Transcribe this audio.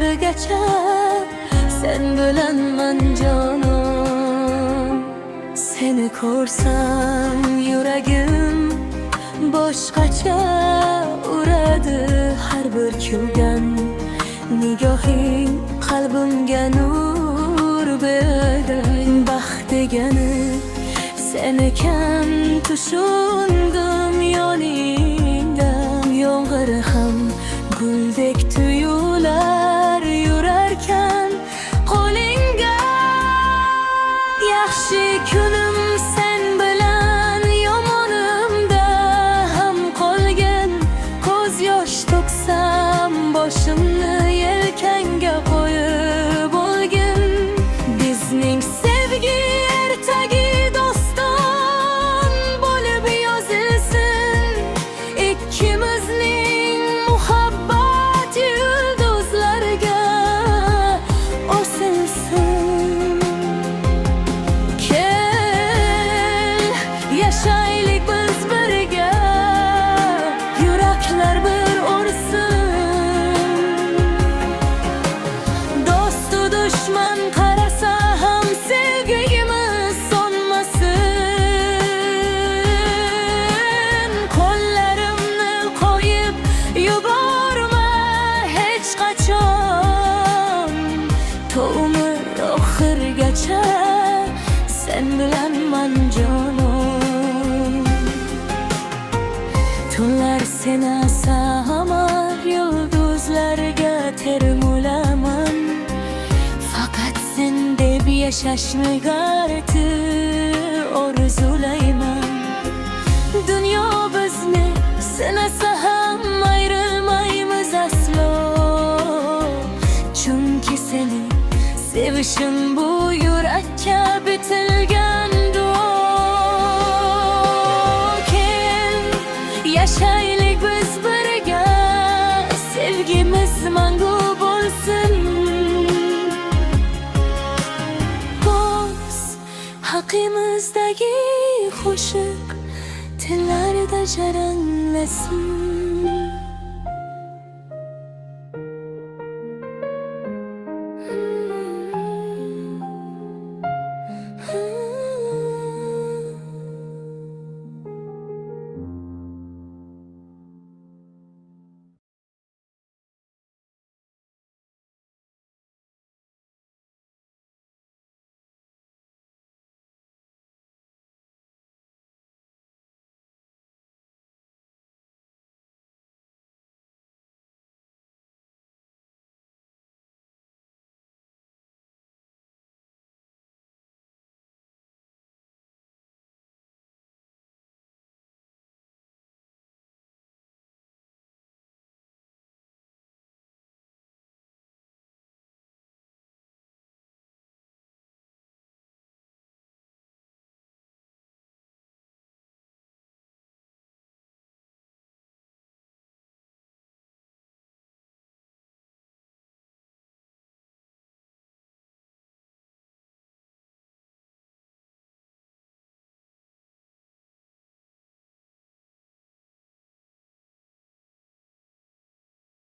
oxirigacha sen bilanman jonim. Seni ko'rsam yuragim boshqacha uradi. Har bir kulgan nigohing qalbimga nur berdi. Baxt degani sen ekan tushundim yoningda. Yomg'ir ham guldek tuyular yurarkan qo'lingga. Yaxshi kunim sen bilan, yomonimda ham qolgan. Ko'z yosh to'ksam boshimni yelkangga qo'yib olgin. Bizning sevgi ertagi doston bo'lib yozilsin. Ikkimizning muhabbat yulduzlarga osilsin. Kel, yashaylik biz birga, yuraklar bir ursin. Dostu dushman qarasa ham sevgimiz sonmasin. Qo'llarimni qo'yib yuborma hech qachon. Umr oxirigacha sen bilanman jonim. Tunlar seni asamar, yulduzlarga termulaman. Faqat sen deb yashashni g'arti orzulayman. Dunyo bizni sinasa ham ayrilmaymiz aslo. Chunki seni sevishim bu yurakka bitilgan duo. Kel, yashaylik biz birga, sevgimiz mangu bo'lsin. O'z haqimizdagi qo'shiq tillarda jaranglasin.